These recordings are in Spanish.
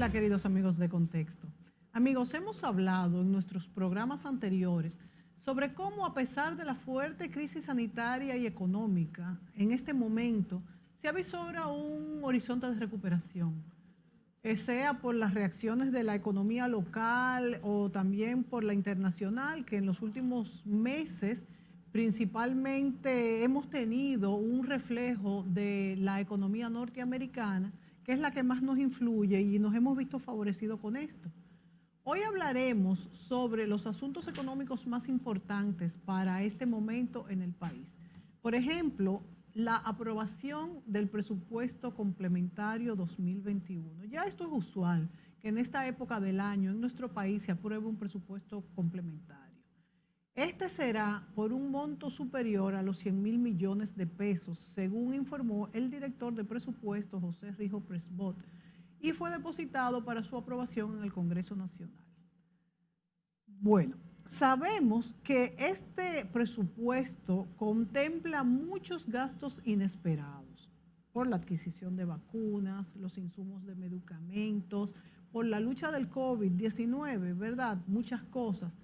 Hola, queridos amigos de Contexto. Amigos, hemos hablado en nuestros programas anteriores sobre cómo, a pesar de la fuerte crisis sanitaria y económica, en este momento se avisora un horizonte de recuperación, sea por las reacciones de la economía local o también por la internacional, que en los últimos meses principalmente hemos tenido un reflejo de la economía norteamericana, que es la que más nos influye y nos hemos visto favorecidos con esto. Hoy hablaremos sobre los asuntos económicos más importantes para este momento en el país. Por ejemplo, la aprobación del presupuesto complementario 2021. Ya esto es usual, que en esta época del año en nuestro país se apruebe un presupuesto complementario. Este será por un monto superior a los 100,000 millones de pesos, según informó el director de presupuesto, José Rijo Presbot, y fue depositado para su aprobación en el Congreso Nacional. Bueno, sabemos que este presupuesto contempla muchos gastos inesperados por la adquisición de vacunas, los insumos de medicamentos, por la lucha del COVID-19, ¿verdad? Muchas cosas.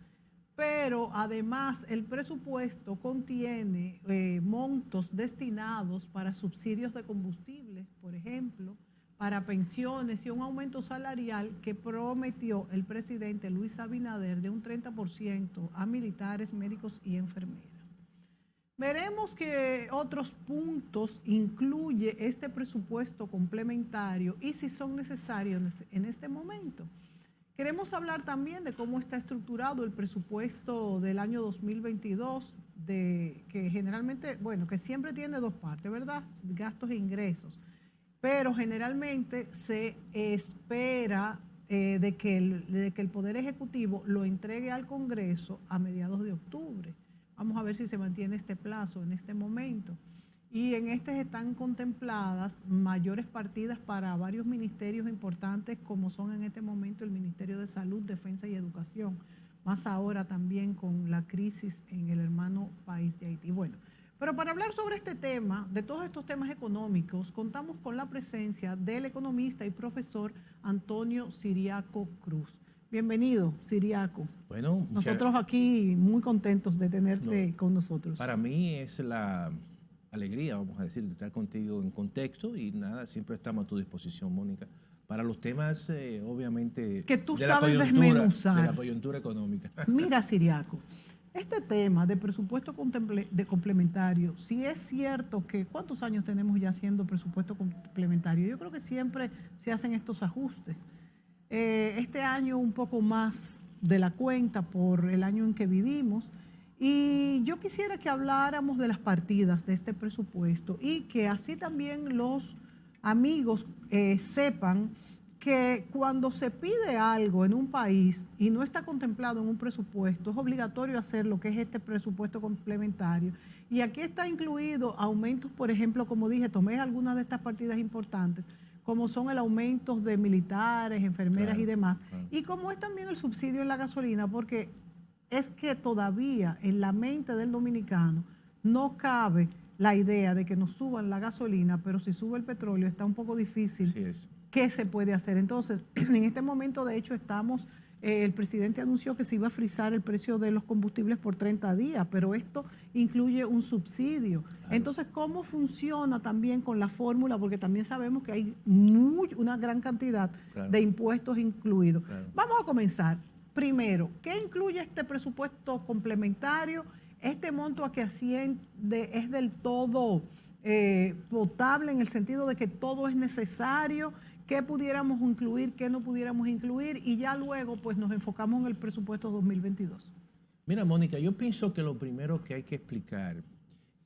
Pero además el presupuesto contiene montos destinados para subsidios de combustible, por ejemplo, para pensiones y un aumento salarial que prometió el presidente Luis Abinader de un 30% a militares, médicos y enfermeras. Veremos que otros puntos incluye este presupuesto complementario y si son necesarios en este momento. Queremos hablar también de cómo está estructurado el presupuesto del año 2022, que generalmente, bueno, que siempre tiene dos partes, ¿verdad? Gastos e ingresos. Pero generalmente se espera de que el Poder Ejecutivo lo entregue al Congreso a mediados de octubre. Vamos a ver si se mantiene este plazo en este momento. Y en este están contempladas mayores partidas para varios ministerios importantes, como son en este momento el Ministerio de Salud, Defensa y Educación, más ahora también con la crisis en el hermano país de Haití. Bueno, pero para hablar sobre este tema, de todos estos temas económicos, contamos con la presencia del economista y profesor Antonio Ciriaco Cruz. Bienvenido, Ciriaco. Bueno, nosotros aquí muy contentos de tenerte con nosotros. Para mí es la alegría, vamos a decir, de estar contigo en Contexto y nada, siempre estamos a tu disposición, Mónica, para los temas, obviamente, que tú sabes desmenuzar. De la coyuntura económica. Mira, Ciriaco, este tema de presupuesto de complementario, si es cierto que, ¿cuántos años tenemos ya haciendo presupuesto complementario? Yo creo que siempre se hacen estos ajustes. Este año un poco más de la cuenta por el año en que vivimos. Y yo quisiera que habláramos de las partidas de este presupuesto y que así también los amigos sepan que cuando se pide algo en un país y no está contemplado en un presupuesto, es obligatorio hacer lo que es este presupuesto complementario. Y aquí está incluido aumentos, por ejemplo, como dije, tomé algunas de estas partidas importantes, como son el aumento de militares, enfermeras, claro, y demás. Claro. Y como es también el subsidio en la gasolina, porque es que todavía en la mente del dominicano no cabe la idea de que nos suban la gasolina, pero si sube el petróleo está un poco difícil. Sí es. ¿Qué se puede hacer? Entonces, en este momento, de hecho, el presidente anunció que se iba a frizar el precio de los combustibles por 30 días, pero esto incluye un subsidio. Claro. Entonces, ¿cómo funciona también con la fórmula? Porque también sabemos que hay una gran cantidad, claro, de impuestos incluidos. Claro. Vamos a comenzar. Primero, ¿qué incluye este presupuesto complementario? Este monto a que asciende es del todo potable en el sentido de que todo es necesario. ¿Qué pudiéramos incluir, qué no pudiéramos incluir? Y ya luego pues nos enfocamos en el presupuesto 2022. Mira, Mónica, yo pienso que lo primero que hay que explicar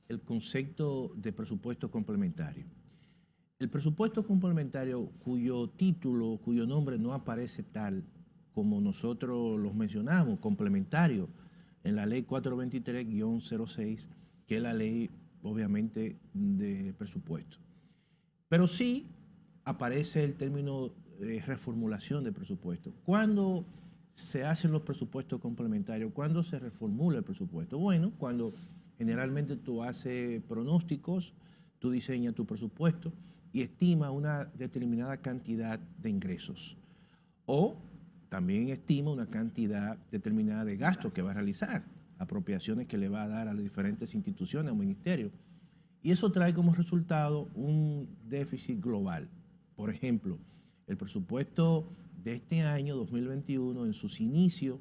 el concepto de presupuesto complementario. El presupuesto complementario cuyo título, cuyo nombre no aparece tal como nosotros los mencionamos, complementario, en la ley 423-06, que es la ley, obviamente, de presupuesto. Pero sí aparece el término de reformulación de presupuesto. ¿Cuándo se hacen los presupuestos complementarios? ¿Cuándo se reformula el presupuesto? Bueno, cuando generalmente tú haces pronósticos, tú diseñas tu presupuesto y estimas una determinada cantidad de ingresos. o también estima una cantidad determinada de gastos que va a realizar, apropiaciones que le va a dar a las diferentes instituciones o ministerios. Y eso trae como resultado un déficit global. Por ejemplo, el presupuesto de este año 2021, en sus inicios,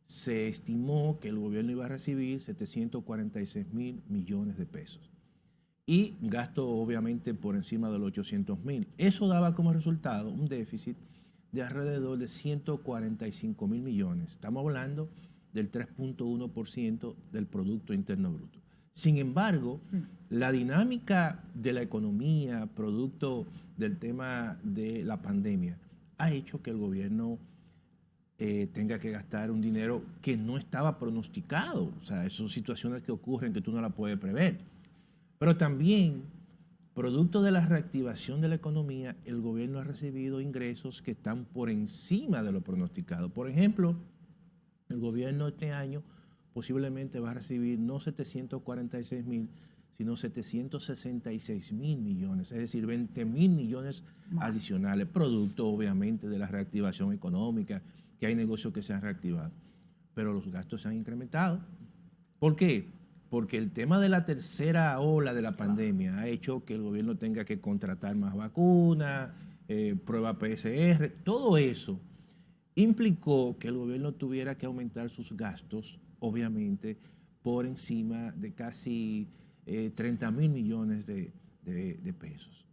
se estimó que el gobierno iba a recibir 746.000 millones de pesos. Y gasto obviamente por encima de los 800.000. Eso daba como resultado un déficit de alrededor de 145.000 millones. Estamos hablando del 3.1% del Producto Interno Bruto. Sin embargo, la dinámica de la economía, producto del tema de la pandemia, ha hecho que el gobierno tenga que gastar un dinero que no estaba pronosticado. O sea, son situaciones que ocurren que tú no las puedes prever. Pero también, producto de la reactivación de la economía, el gobierno ha recibido ingresos que están por encima de lo pronosticado. Por ejemplo, el gobierno este año posiblemente va a recibir no 746.000, sino 766.000 millones, es decir, 20.000 millones adicionales, producto obviamente de la reactivación económica, que hay negocios que se han reactivado. Pero los gastos se han incrementado. ¿Por qué? Porque el tema de la tercera ola de la pandemia ha hecho que el gobierno tenga que contratar más vacunas, prueba PCR, todo eso implicó que el gobierno tuviera que aumentar sus gastos, obviamente, por encima de casi 30.000 millones de pesos.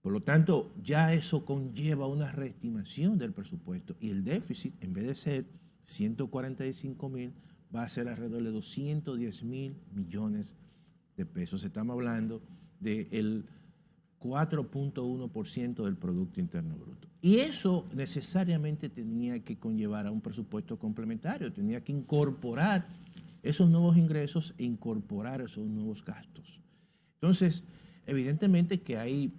Por lo tanto, ya eso conlleva una reestimación del presupuesto y el déficit, en vez de ser 145.000, va a ser alrededor de 210.000 millones de pesos. Estamos hablando del 4.1% del Producto Interno Bruto. Y eso necesariamente tenía que conllevar a un presupuesto complementario, tenía que incorporar esos nuevos ingresos e incorporar esos nuevos gastos. Entonces, evidentemente que hay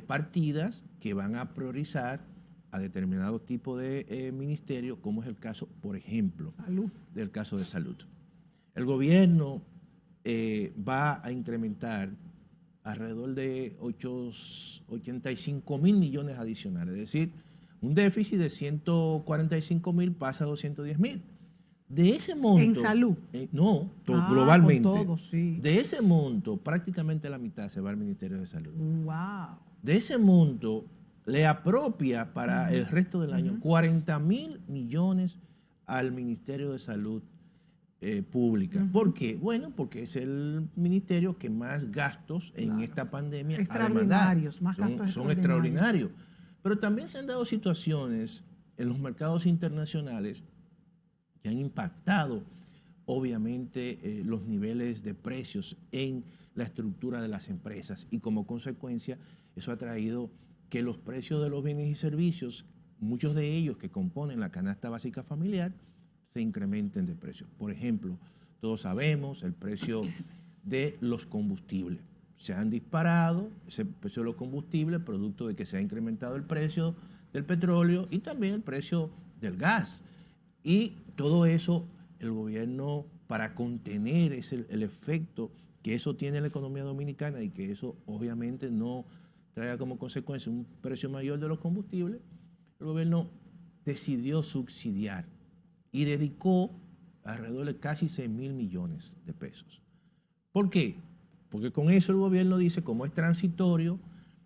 partidas que van a priorizar a determinados tipos de ministerios, como es el caso, por ejemplo, del caso de salud. El gobierno va a incrementar alrededor de 85.000 millones adicionales, es decir, un déficit de 145.000 pasa a 210.000. De ese monto... ¿En salud? No, globalmente. Con todo, sí. De ese monto, prácticamente la mitad se va al Ministerio de Salud. ¡Wow! De ese monto le apropia para el resto del año 40.000 millones al Ministerio de Salud Pública. ¿Por qué? Bueno, porque es el ministerio que más gastos en esta pandemia ha demandado. Son extraordinarios. Pero también se han dado situaciones en los mercados internacionales que han impactado, obviamente, los niveles de precios en la estructura de las empresas y como consecuencia eso ha traído que los precios de los bienes y servicios, muchos de ellos que componen la canasta básica familiar, se incrementen de precio. Por ejemplo, todos sabemos el precio de los combustibles. Se han disparado ese precio de los combustibles producto de que se ha incrementado el precio del petróleo y también el precio del gas. Y todo eso, el gobierno, para contener el efecto que eso tiene en la economía dominicana y que eso obviamente no traiga como consecuencia un precio mayor de los combustibles, el gobierno decidió subsidiar y dedicó alrededor de casi 6.000 millones de pesos. ¿Por qué? Porque con eso el gobierno dice, como es transitorio,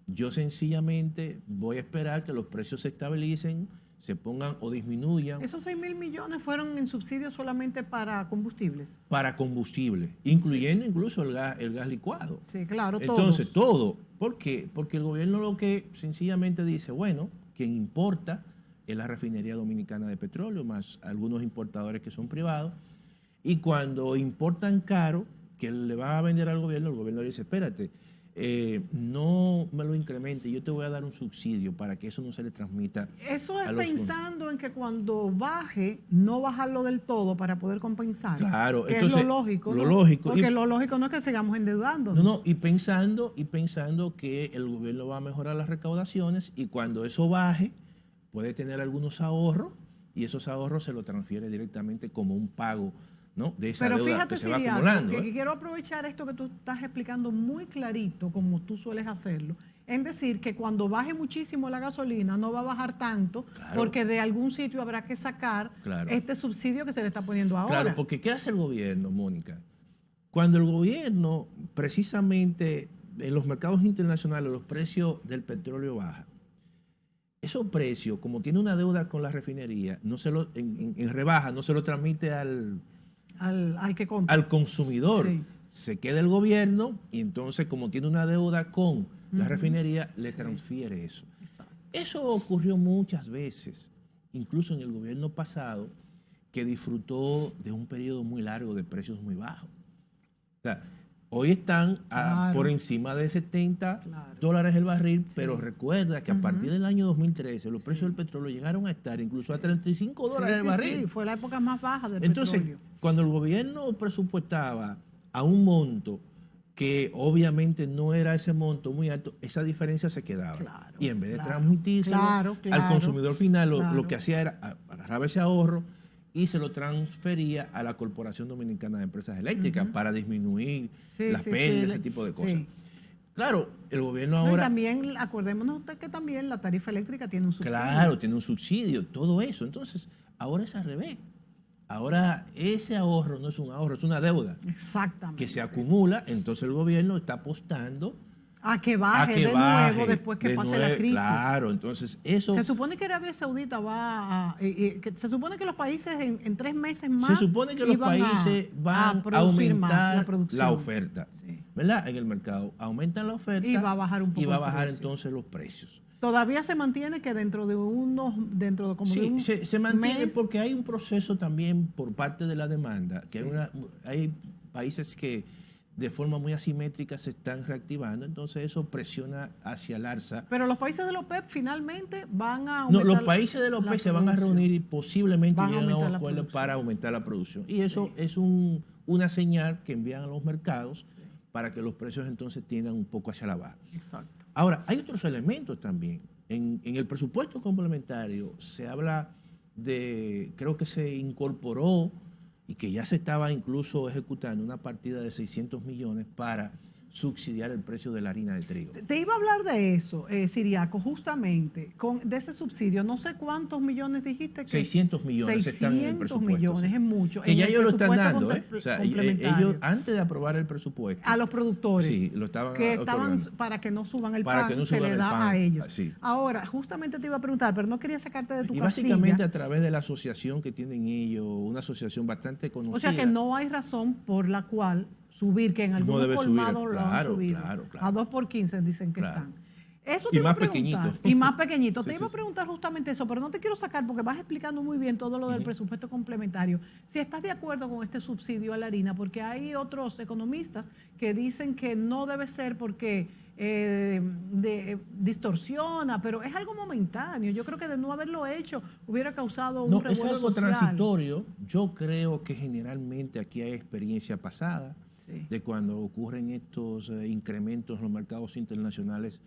yo sencillamente voy a esperar que los precios se estabilicen, se pongan o disminuyan. ¿Esos 6.000 millones fueron en subsidios solamente para combustibles? Para combustible, incluyendo incluso el gas licuado. Sí, claro, entonces, todo. ¿Por qué? Porque el gobierno lo que sencillamente dice, bueno, quien importa es la refinería dominicana de petróleo, más algunos importadores que son privados, y cuando importan caro, que le va a vender al gobierno, el gobierno le dice, espérate, no me lo incremente, yo te voy a dar un subsidio para que eso no se le transmita. Eso es pensando en que cuando baje, no bajarlo del todo para poder compensar. Claro, que entonces, es lo lógico. Lo ¿no? lógico. Porque lo lógico no es que sigamos endeudándonos. No, y pensando que el gobierno va a mejorar las recaudaciones y cuando eso baje, puede tener algunos ahorros y esos ahorros se lo transfiere directamente como un pago ¿no? De esa Pero deuda fíjate, que se va Siriaco, acumulando. que quiero aprovechar esto que tú estás explicando muy clarito, como tú sueles hacerlo, en decir que cuando baje muchísimo la gasolina no va a bajar tanto, Claro. porque de algún sitio habrá que sacar Claro. este subsidio que se le está poniendo ahora. Claro, porque ¿qué hace el gobierno, Mónica? Cuando el gobierno, precisamente en los mercados internacionales, los precios del petróleo bajan, esos precios, como tiene una deuda con la refinería, no se lo, en rebaja, no se lo transmite al que compra. al consumidor. Sí. Se queda el gobierno y entonces, como tiene una deuda con la refinería, le transfiere eso. Exacto. Eso ocurrió muchas veces, incluso en el gobierno pasado, que disfrutó de un periodo muy largo de precios muy bajos. O sea, hoy están por encima de 70 dólares el barril, pero recuerda que a partir del año 2013 los precios del petróleo llegaron a estar incluso a 35 dólares el barril. Sí, fue la época más baja del Entonces, petróleo. cuando el gobierno presupuestaba a un monto que obviamente no era ese monto muy alto, esa diferencia se quedaba. Claro, y en vez de transmitírselo al consumidor final, lo que hacía era agarrar ese ahorro y se lo transfería a la Corporación Dominicana de Empresas Eléctricas para disminuir las pérdidas, ese tipo de cosas. Sí. Claro, el gobierno No, ahora... y también, acordémonos que también la tarifa eléctrica tiene un subsidio. Claro, tiene un subsidio, todo eso. Entonces, ahora es al revés. Ahora ese ahorro no es un ahorro, es una deuda. Exactamente. Que se acumula, entonces el gobierno está apostando a que baje nuevo después que pase la crisis. Claro, entonces eso... Se supone que Arabia Saudita se supone que los países en 3 meses más... Se supone que los países van a aumentar la oferta, sí, ¿verdad? En el mercado. Aumentan la oferta y va a bajar un poco y va a bajar el precio. entonces los precios. Todavía se mantiene que dentro de como sí, de un se mantiene mes, porque hay un proceso también por parte de la demanda, que hay países que de forma muy asimétrica se están reactivando, entonces eso presiona hacia el alza. Pero los países de la OPEP finalmente van a aumentar. No, los países de la OPEP se van a reunir y posiblemente lleguen a un la acuerdo para aumentar la producción. Y eso es una señal que envían a los mercados para que los precios entonces tiendan un poco hacia la baja. Exacto. Ahora, hay otros elementos también. En el presupuesto complementario se habla creo que se incorporó y que ya se estaba incluso ejecutando una partida de 600 millones para subsidiar el precio de la harina de trigo. Te iba a hablar de eso, Siriaco, justamente, de ese subsidio. No sé cuántos millones dijiste. Que 600 millones están en el presupuesto. 600 millones es mucho. Que ya ellos lo están dando, ¿eh? O sea, ellos antes de aprobar el presupuesto. A los productores. Sí, lo estaban para que no suban el pan, para que no suban se le el da pan, a ellos. Sí. Ahora, justamente te iba a preguntar, pero no quería sacarte de tu casilla. Y básicamente a través de la asociación que tienen ellos, una asociación bastante conocida. O sea que no hay razón por la cual subir, que en algunos colmados lo han subido. Claro. A 2 por 15 dicen que están. Eso y más pequeñito. Y más pequeñito. Te iba a preguntar justamente eso, pero no te quiero sacar porque vas explicando muy bien todo lo del presupuesto complementario. Si estás de acuerdo con este subsidio a la harina, porque hay otros economistas que dicen que no debe ser porque distorsiona, pero es algo momentáneo. Yo creo que de no haberlo hecho hubiera causado un revuelo social. Es algo transitorio. Yo creo que generalmente aquí hay experiencia pasada de cuando ocurren estos incrementos en los mercados internacionales,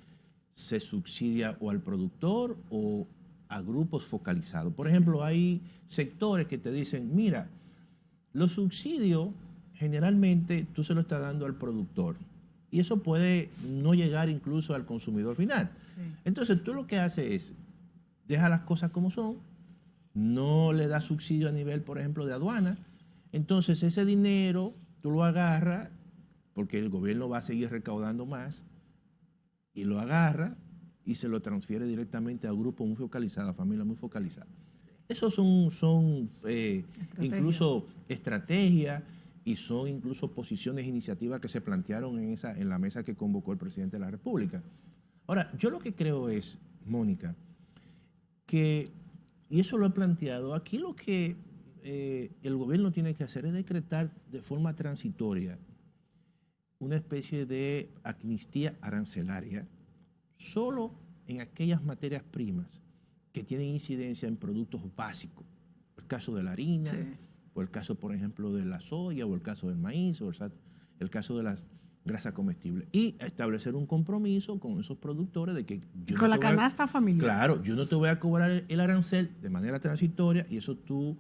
se subsidia o al productor o a grupos focalizados. Por ejemplo, hay sectores que te dicen, mira, los subsidios generalmente tú se lo estás dando al productor y eso puede no llegar incluso al consumidor final. Entonces tú lo que haces es, deja las cosas como son, no le das subsidio a nivel, por ejemplo, de aduana, entonces ese dinero tú lo agarras, porque el gobierno va a seguir recaudando más, y lo agarra y se lo transfiere directamente a grupos muy focalizados, a familias muy focalizadas. Esos son incluso estrategias y son incluso posiciones, iniciativas que se plantearon en la mesa que convocó el presidente de la República. Ahora, yo lo que creo es, Mónica, y eso lo he planteado, aquí lo que el gobierno tiene que hacer es decretar de forma transitoria una especie de amnistía arancelaria solo en aquellas materias primas que tienen incidencia en productos básicos. El caso de la harina, o el caso, por ejemplo, de la soya, o el caso del maíz, o el caso de las grasas comestibles. Y establecer un compromiso con esos productores de que con la canasta familiar. Claro, yo no te voy a cobrar el arancel de manera transitoria y eso tú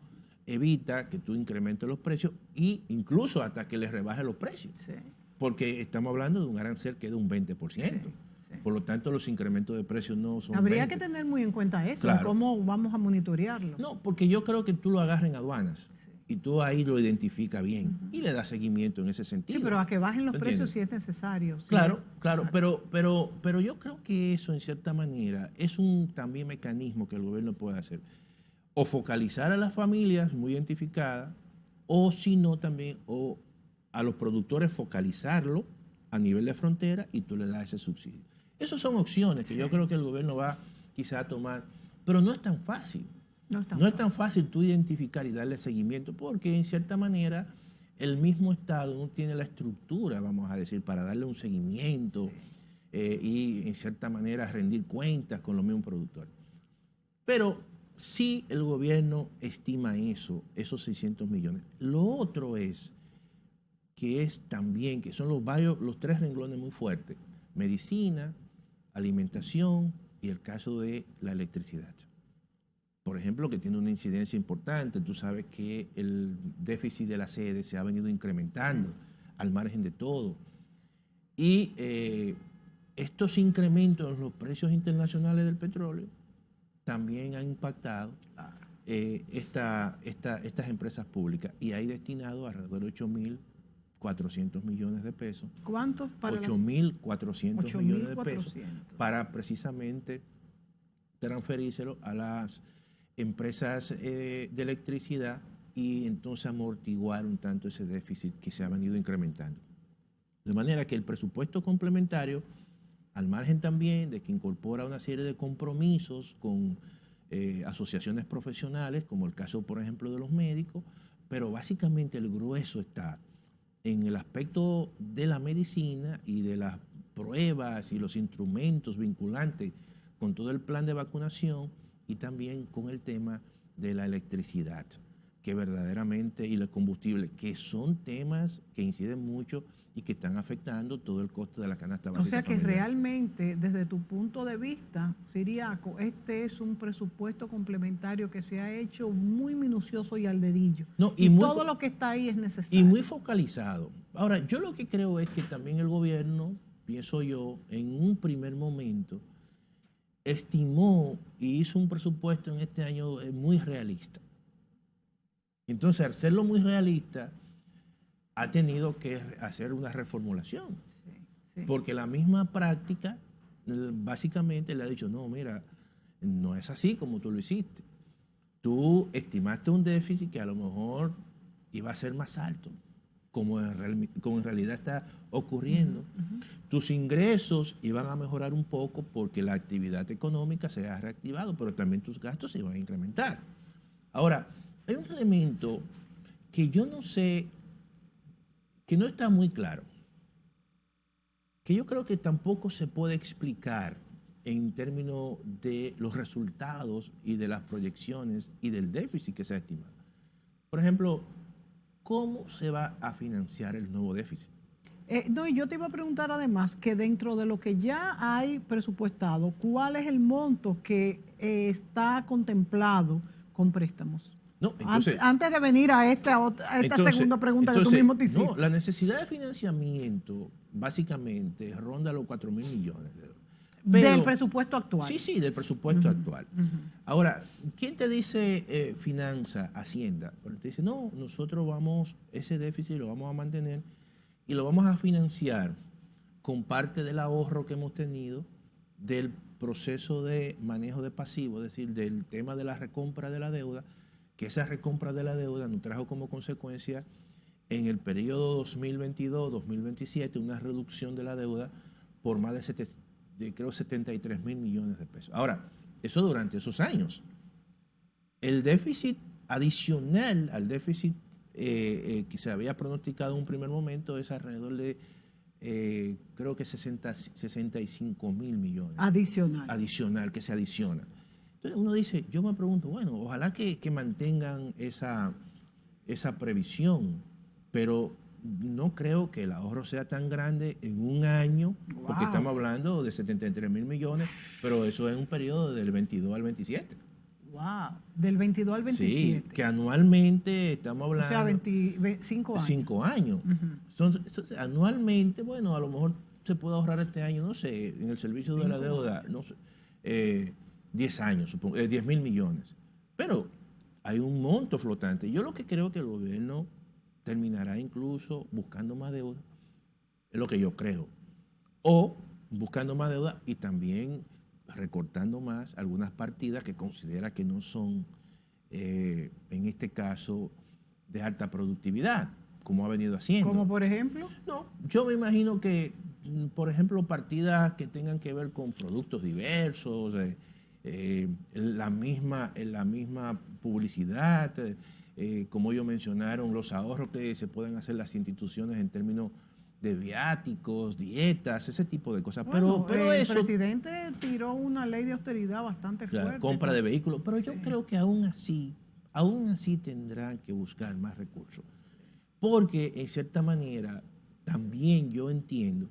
evita que tú incrementes los precios e incluso hasta que les rebajes los precios. Sí. Porque estamos hablando de un arancel que es de un 20%. Sí. Por lo tanto, los incrementos de precios no son Habría 20. que tener muy en cuenta eso, Claro. cómo vamos a monitorearlo. No, porque yo creo que tú lo agarras en aduanas y tú ahí lo identificas bien y le das seguimiento en ese sentido. Sí, pero a que bajen los precios ¿Entiendes? si es necesario. Claro, pero yo creo que eso en cierta manera es un también mecanismo que el gobierno puede hacer. O focalizar a las familias muy identificadas, o si no también, o a los productores focalizarlo a nivel de frontera y tú le das ese subsidio. Esas son opciones que yo creo que el gobierno va quizá a tomar, pero no es tan fácil. No es tan fácil tú identificar y darle seguimiento, porque en cierta manera el mismo Estado no tiene la estructura, vamos a decir, para darle un seguimiento y en cierta manera rendir cuentas con los mismos productores. Pero sí el gobierno estima eso, esos 600 millones. Lo otro es que es también, que son los tres renglones muy fuertes: medicina, alimentación y el caso de la electricidad. Por ejemplo, que tiene una incidencia importante. Tú sabes que el déficit de la sede se ha venido incrementando al margen de todo. Y estos incrementos en los precios internacionales del petróleo también han impactado estas empresas públicas y hay destinado alrededor de 8.400 millones de pesos. ¿Cuántos para 8.400 millones de pesos para precisamente transferírselo a las empresas de electricidad y entonces amortiguar un tanto ese déficit que se ha venido incrementando. De manera que el presupuesto complementario, al margen también de que incorpora una serie de compromisos con asociaciones profesionales, como el caso, por ejemplo, de los médicos, pero básicamente el grueso está en el aspecto de la medicina y de las pruebas y los instrumentos vinculantes con todo el plan de vacunación y también con el tema de la electricidad, que verdaderamente, y el combustible, que son temas que inciden mucho y que están afectando todo el costo de la canasta básica. O sea que familiar. realmente, desde tu punto de vista, Ciriaco, este es un presupuesto complementario que se ha hecho muy minucioso y al dedillo. No, y todo lo que está ahí es necesario. Y muy focalizado. Ahora, yo lo que creo es que también el gobierno, pienso yo, en un primer momento, estimó y hizo un presupuesto en este año muy realista. Entonces, al serlo muy realista, ha tenido que hacer una reformulación. Sí. Porque la misma práctica básicamente le ha dicho, no, mira, no es así como tú lo hiciste. Tú estimaste un déficit que a lo mejor iba a ser más alto, como en realidad está ocurriendo. Tus ingresos iban a mejorar un poco porque la actividad económica se ha reactivado, pero también tus gastos se iban a incrementar. Ahora, hay un elemento que yo no sé, que no está muy claro, que yo creo que tampoco se puede explicar en términos de los resultados y de las proyecciones y del déficit que se ha estimado. Por ejemplo, ¿cómo se va a financiar el nuevo déficit? No, y yo te iba a preguntar además que dentro de lo que ya hay presupuestado, ¿cuál es el monto que está contemplado con préstamos? No, entonces, antes de venir a esta segunda pregunta que tú mismo te hiciste. No, la necesidad de financiamiento básicamente ronda los 4.000 millones de dólares. Del presupuesto actual. Sí, del presupuesto actual. Ahora, ¿quién te dice finanza, Hacienda? Pero te dice, no, nosotros ese déficit lo vamos a mantener y lo vamos a financiar con parte del ahorro que hemos tenido del proceso de manejo de pasivos, es decir, del tema de la recompra de la deuda, que esa recompra de la deuda nos trajo como consecuencia en el periodo 2022-2027 una reducción de la deuda por más de creo 73.000 millones de pesos. Ahora, eso durante esos años. El déficit adicional al déficit que se había pronosticado en un primer momento es alrededor de creo que 65.000 millones. Adicional, que se adiciona. Entonces uno dice, yo me pregunto, bueno, ojalá que mantengan esa previsión, pero no creo que el ahorro sea tan grande en un año, porque estamos hablando de 73.000 millones, pero eso es un periodo del 22 al 27. Wow, del 22 al 27. Sí, que anualmente estamos hablando... O sea, 25 años. 5 años. Entonces, anualmente, bueno, a lo mejor se puede ahorrar este año, no sé, en el servicio de la deuda, no sé, 10 años, supongo, 10.000 millones. Pero hay un monto flotante. Yo lo que creo que el gobierno terminará incluso buscando más deuda, es lo que yo creo. O buscando más deuda y también recortando más algunas partidas que considera que no son, en este caso, de alta productividad, como ha venido haciendo. ¿Como por ejemplo? No, yo me imagino que, por ejemplo, partidas que tengan que ver con productos diversos, la misma publicidad, como ellos mencionaron, los ahorros que se pueden hacer las instituciones en términos de viáticos, dietas, ese tipo de cosas. Bueno, pero el eso, presidente tiró una ley de austeridad bastante fuerte. la compra de vehículos, pero yo creo que aún así tendrán que buscar más recursos. Porque, en cierta manera, también yo entiendo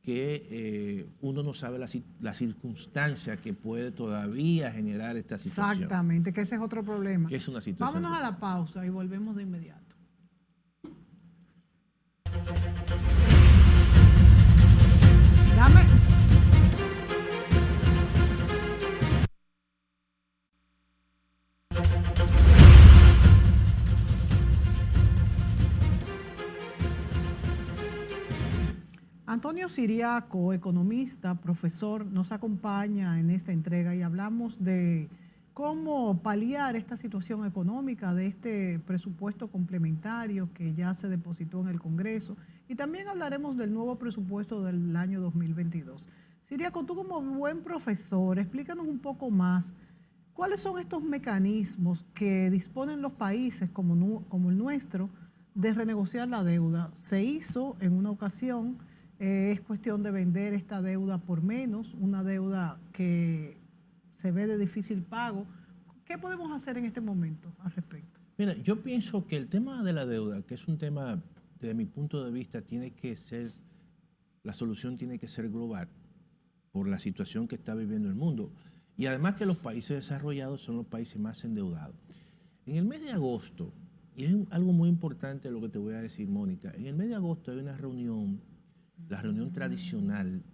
que uno no sabe la circunstancia que puede todavía generar esta situación. Exactamente, que ese es otro problema. Que es una situación. Vámonos a la pausa y volvemos de inmediato. Dame. Antonio Siriaco, economista, profesor, nos acompaña en esta entrega y hablamos de cómo paliar esta situación económica de este presupuesto complementario que ya se depositó en el Congreso, y también hablaremos del nuevo presupuesto del año 2022. Siriaco, tú como buen profesor, explícanos un poco más cuáles son estos mecanismos que disponen los países como el nuestro de renegociar la deuda. Se hizo en una ocasión, es cuestión de vender esta deuda por menos, una deuda que se ve de difícil pago. ¿Qué podemos hacer en este momento al respecto? Mira, yo pienso que el tema de la deuda, que es un tema, desde mi punto de vista, la solución tiene que ser global por la situación que está viviendo el mundo. Y además que los países desarrollados son los países más endeudados. En el mes de agosto, y es algo muy importante lo que te voy a decir, Mónica, en el mes de agosto hay una reunión, la reunión tradicional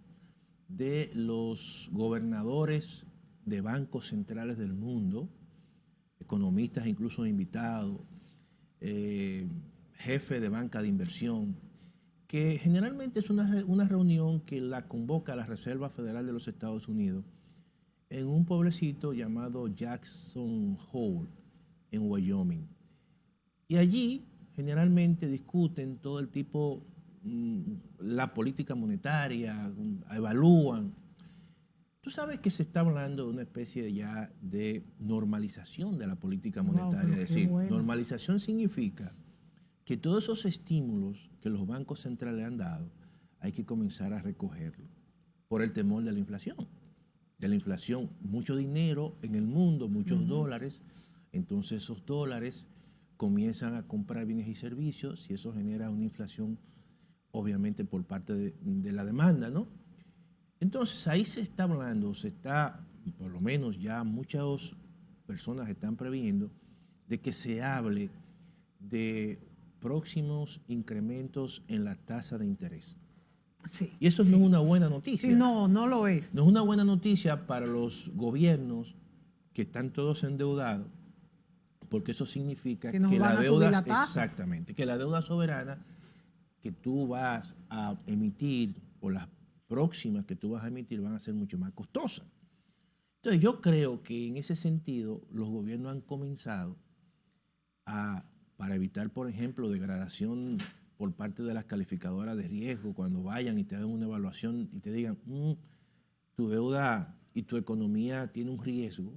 de los gobernadores de bancos centrales del mundo, economistas incluso invitados, jefe de banca de inversión, que generalmente es una reunión que la convoca la Reserva Federal de los Estados Unidos en un pueblecito llamado Jackson Hole, en Wyoming. Y allí generalmente discuten todo el tipo, la política monetaria, evalúan. Tú sabes que se está hablando de una especie ya de normalización de la política monetaria. Es decir, normalización significa que todos esos estímulos que los bancos centrales han dado, hay que comenzar a recogerlos por el temor de la inflación. De la inflación, mucho dinero en el mundo, muchos dólares, entonces esos dólares comienzan a comprar bienes y servicios y eso genera una inflación, obviamente, por parte de la demanda, ¿no? Entonces ahí se está hablando, por lo menos ya muchas personas están previendo de que se hable de próximos incrementos en la tasa de interés. Sí, y eso no es una buena noticia. Sí, no lo es. No es una buena noticia para los gobiernos que están todos endeudados, porque eso significa que la deuda, exactamente, que la deuda soberana que tú vas a emitir o las próximas que tú vas a emitir van a ser mucho más costosas. Entonces yo creo que en ese sentido los gobiernos han comenzado para evitar, por ejemplo, degradación por parte de las calificadoras de riesgo, cuando vayan y te hagan una evaluación y te digan, tu deuda y tu economía tiene un riesgo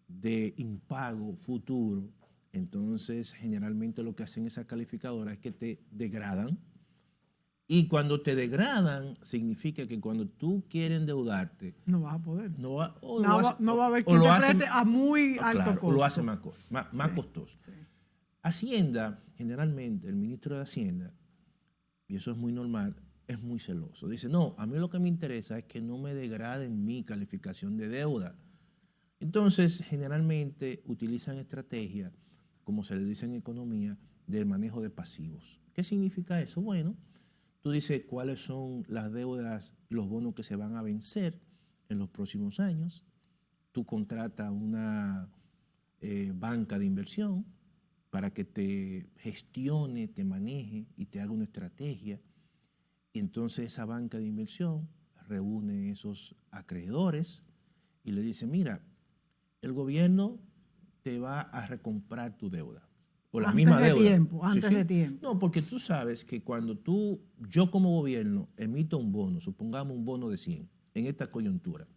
de impago futuro. Entonces, generalmente lo que hacen esas calificadoras es que te degradan. Y cuando te degradan, significa que cuando tú quieres endeudarte, no vas a poder. No va a haber quien te preste a muy alto costo. O lo hace más costoso. Sí. Hacienda, generalmente, el ministro de Hacienda, y eso es muy normal, es muy celoso. Dice, no, a mí lo que me interesa es que no me degraden mi calificación de deuda. Entonces, generalmente utilizan estrategias, como se le dice en economía, del manejo de pasivos. ¿Qué significa eso? Bueno, tú dices cuáles son las deudas, los bonos que se van a vencer en los próximos años. Tú contratas una banca de inversión para que te gestione, te maneje y te haga una estrategia. Y entonces esa banca de inversión reúne esos acreedores y le dice, mira, el gobierno te va a recomprar tu deuda. O la misma deuda. Antes de tiempo. No, porque tú sabes que cuando yo como gobierno emito un bono, supongamos un bono de 100 en esta coyuntura,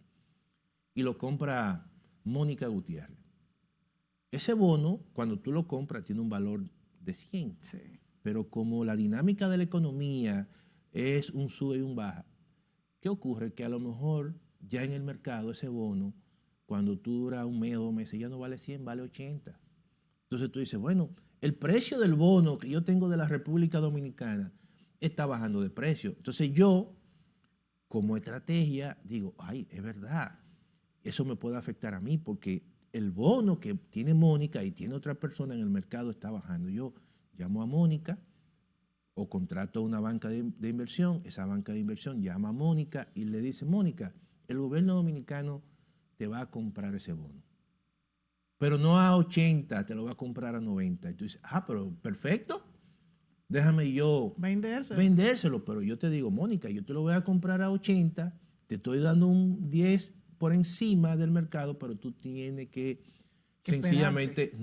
y lo compra Mónica Gutiérrez. Ese bono, cuando tú lo compras, tiene un valor de 100. Sí. Pero como la dinámica de la economía es un sube y un baja, ¿qué ocurre? Que a lo mejor ya en el mercado ese bono, cuando tú duras un mes o 2 meses, ya no vale 100, vale 80. Entonces tú dices, bueno, el precio del bono que yo tengo de la República Dominicana está bajando de precio. Entonces yo, como estrategia, digo, ay, es verdad, eso me puede afectar a mí porque el bono que tiene Mónica y tiene otra persona en el mercado está bajando. Yo llamo a Mónica o contrato a una banca de inversión, esa banca de inversión llama a Mónica y le dice, Mónica, el gobierno dominicano te va a comprar ese bono. Pero no a 80, te lo va a comprar a 90. Y tú dices, pero perfecto, déjame yo vendérselo. Pero yo te digo, Mónica, yo te lo voy a comprar a 80, te estoy dando un 10 por encima del mercado, pero tú tienes que sencillamente,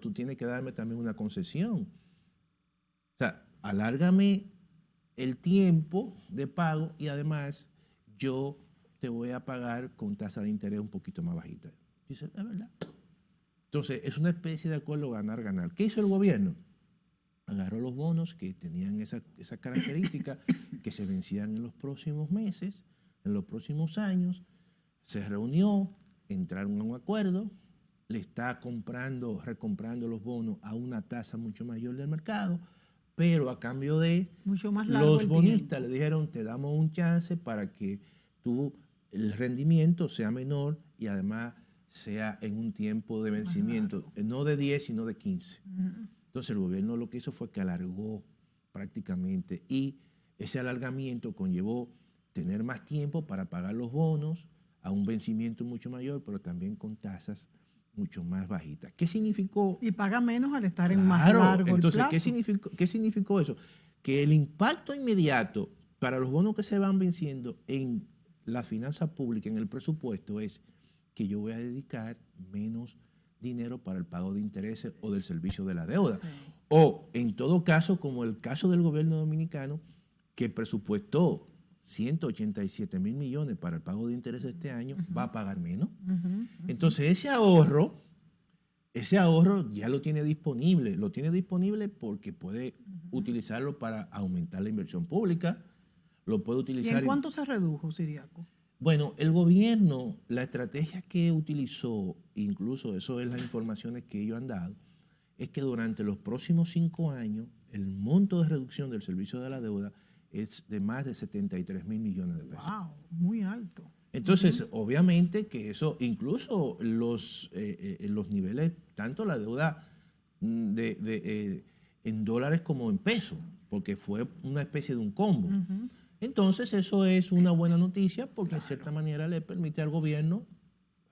tú tienes que darme también una concesión. O sea, alárgame el tiempo de pago y además yo te voy a pagar con tasa de interés un poquito más bajita. Dice, es verdad. Entonces, es una especie de acuerdo ganar-ganar. ¿Qué hizo el gobierno? Agarró los bonos que tenían esa característica, que se vencían en los próximos meses, en los próximos años, se reunió, entraron a un acuerdo, le está recomprando los bonos a una tasa mucho mayor del mercado, pero a cambio de los bonistas le dijeron, te damos un chance para que el rendimiento sea menor y además sea en un tiempo de vencimiento, no de 10, sino de 15. Entonces el gobierno lo que hizo fue que alargó prácticamente y ese alargamiento conllevó tener más tiempo para pagar los bonos a un vencimiento mucho mayor, pero también con tasas mucho más bajitas. ¿Qué significó? Y paga menos al estar en más largo entonces, el plazo. ¿Qué significó eso? Que el impacto inmediato para los bonos que se van venciendo en la finanza pública, en el presupuesto, es que yo voy a dedicar menos dinero para el pago de intereses o del servicio de la deuda. Sí. O, en todo caso, como el caso del gobierno dominicano, que presupuestó 187 mil millones para el pago de intereses este año, va a pagar menos. Entonces, ese ahorro ya lo tiene disponible. Lo tiene disponible porque puede utilizarlo para aumentar la inversión pública. Lo puede utilizar. ¿Y en cuánto se redujo, Ciriaco? Bueno, el gobierno, la estrategia que utilizó, incluso eso es las informaciones que ellos han dado, es que durante los próximos 5 años, el monto de reducción del servicio de la deuda es de más de 73 mil millones de pesos. ¡Wow! Muy alto. Entonces, obviamente que eso, incluso los niveles, tanto la deuda en dólares como en pesos, porque fue una especie de un combo. Entonces, eso es una buena noticia porque en cierta manera le permite al gobierno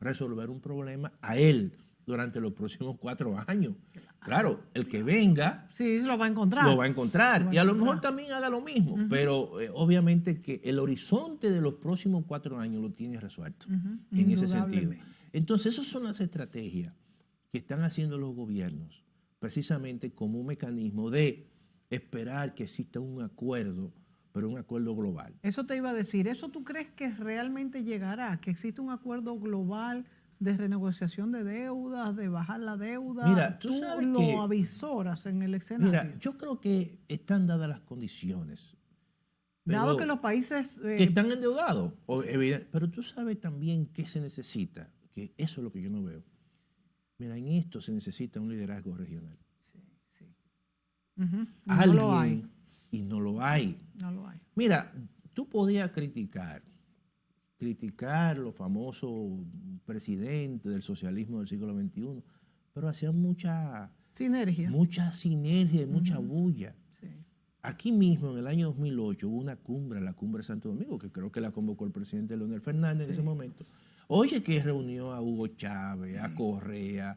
resolver un problema a él durante los próximos 4 años. Claro, el que venga... Sí, lo va a encontrar. Lo va a encontrar. Y a lo mejor también haga lo mismo. Pero obviamente que el horizonte de los próximos 4 años lo tiene resuelto en ese sentido. Entonces, esas son las estrategias que están haciendo los gobiernos precisamente como un mecanismo de esperar que exista un acuerdo, pero un acuerdo global. Eso te iba a decir. ¿Eso tú crees que realmente llegará? ¿Que existe un acuerdo global de renegociación de deudas, de bajar la deuda? Mira, tú sabes lo avisoras en el escenario. Mira, yo creo que están dadas las condiciones. Dado que los países... que están endeudados. Pero tú sabes también qué se necesita, que eso es lo que yo no veo. Mira, en esto se necesita un liderazgo regional. Sí, sí. Alguien, no lo hay. Y no lo hay. No lo hay. Mira, tú podías criticar criticar los famosos presidentes del socialismo del siglo XXI, pero hacían mucha sinergia y mucha bulla. Sí. Aquí mismo, en el año 2008, hubo una cumbre, la cumbre de Santo Domingo, que creo que la convocó el presidente Leonel Fernández en ese momento. Oye, que reunió a Hugo Chávez, a Correa,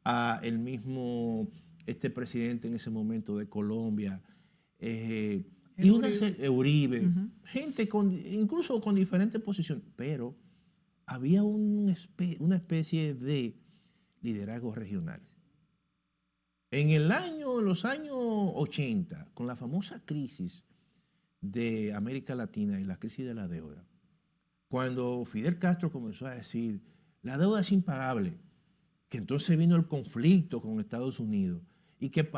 a el mismo presidente en ese momento de Colombia, y Uribe, gente incluso con diferentes posiciones, pero había una especie de liderazgo regional. En los años 80, con la famosa crisis de América Latina y la crisis de la deuda, cuando Fidel Castro comenzó a decir, la deuda es impagable, que entonces vino el conflicto con Estados Unidos y que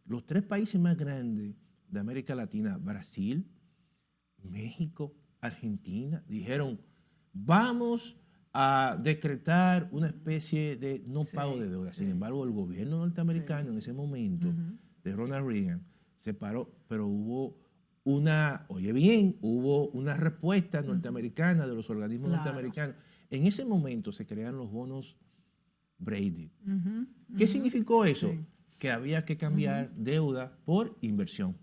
los 3 países más grandes de América Latina, Brasil, México, Argentina, dijeron, vamos a decretar una especie de no pago de deuda. Sin embargo, el gobierno norteamericano en ese momento, de Ronald Reagan, se paró, pero hubo una respuesta norteamericana de los organismos norteamericanos. En ese momento se crearon los bonos Brady. ¿Qué significó eso? Que había que cambiar deuda por inversión.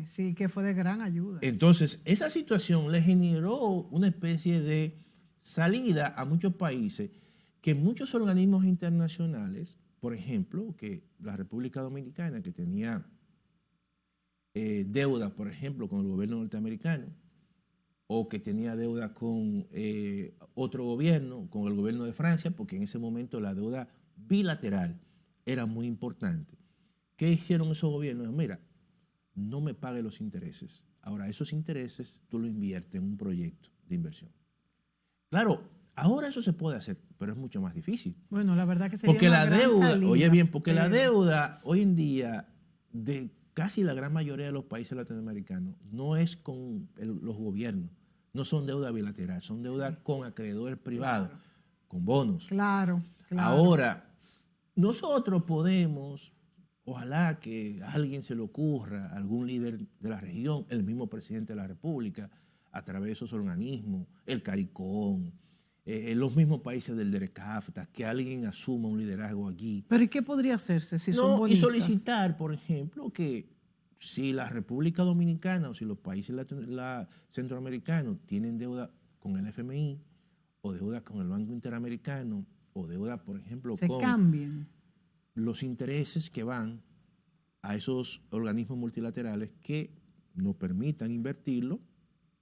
Sí, que fue de gran ayuda. Entonces, esa situación le generó una especie de salida a muchos países que muchos organismos internacionales, por ejemplo, que la República Dominicana, que tenía deuda, por ejemplo, con el gobierno norteamericano, o que tenía deuda con otro gobierno, con el gobierno de Francia, porque en ese momento la deuda bilateral era muy importante. ¿Qué hicieron esos gobiernos? Mira, no me pague los intereses. Ahora, esos intereses tú lo inviertes en un proyecto de inversión. Claro, ahora eso se puede hacer, pero es mucho más difícil. Bueno, la verdad que sería porque una la gran deuda, salida, oye bien, porque la deuda hoy en día de casi la gran mayoría de los países latinoamericanos no es con los gobiernos, no son deuda bilateral, son deuda con acreedores privados, con bonos. Claro. Ahora, nosotros podemos, ojalá que a alguien se le ocurra, algún líder de la región, el mismo presidente de la República, a través de esos organismos, el CARICOM, los mismos países del DERECAFTA, que alguien asuma un liderazgo aquí. ¿Pero y qué podría hacerse si son bonistas? Y solicitar, por ejemplo, que si la República Dominicana o si los países centroamericanos tienen deuda con el FMI o deuda con el Banco Interamericano o deuda, por ejemplo, se con cambien los intereses que van a esos organismos multilaterales que nos permitan invertirlo.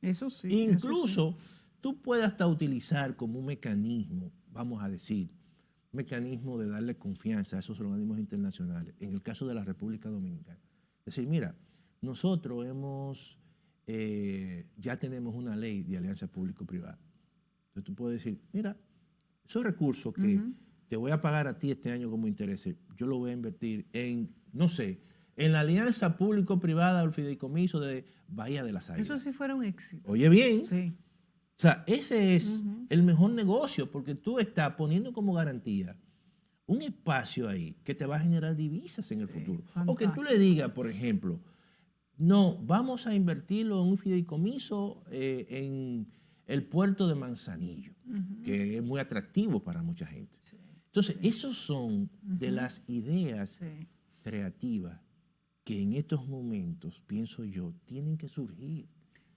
Eso sí. Incluso tú puedes hasta utilizar como un mecanismo, vamos a decir, un mecanismo de darle confianza a esos organismos internacionales, en el caso de la República Dominicana. Es decir, mira, nosotros ya tenemos una ley de alianza público-privada. Entonces tú puedes decir, mira, esos recursos que te voy a pagar a ti este año como intereses, yo lo voy a invertir en, no sé, en la alianza público-privada o el fideicomiso de Bahía de las Águilas. Eso sí fuera un éxito. Oye bien. Sí. O sea, ese es el mejor negocio porque tú estás poniendo como garantía un espacio ahí que te va a generar divisas en el futuro. Fantástico. O que tú le digas, por ejemplo, no, vamos a invertirlo en un fideicomiso en el puerto de Manzanillo, que es muy atractivo para mucha gente. Sí. Entonces, esos son de las ideas creativas que en estos momentos, pienso yo, tienen que surgir.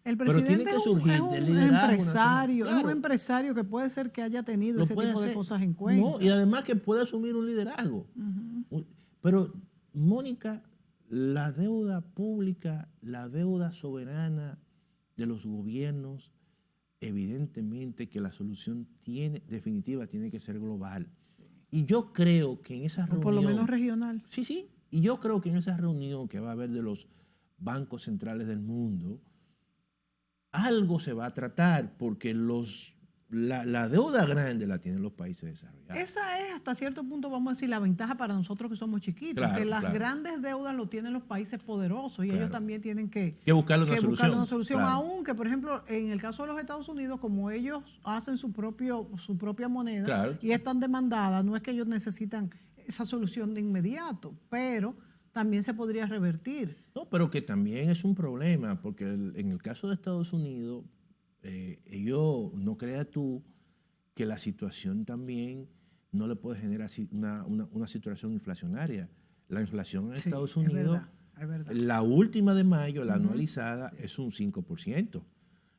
El presidente es un empresario, claro. Es un empresario que puede ser que haya tenido ese tipo de cosas en cuenta. No, y además que puede asumir un liderazgo. Pero, Mónica, la deuda pública, la deuda soberana de los gobiernos, evidentemente que la solución definitiva tiene que ser global. Y yo creo que en esa reunión... Por lo menos regional. Sí. Y yo creo que en esa reunión que va a haber de los bancos centrales del mundo, algo se va a tratar porque la deuda grande la tienen los países desarrollados. Esa es hasta cierto punto, vamos a decir, la ventaja para nosotros que somos chiquitos, claro, que las grandes deudas lo tienen los países poderosos y ellos también tienen que buscarle una solución. Claro. Aunque, por ejemplo, en el caso de los Estados Unidos, como ellos hacen su propia moneda y es tan demandada, no es que ellos necesitan esa solución de inmediato, pero también se podría revertir. No, pero que también es un problema, porque en el caso de Estados Unidos, ellos, no creas tú que la situación también no le puede generar una situación inflacionaria. La inflación en Estados Unidos, es verdad. la última de mayo, la anualizada, es un 5%.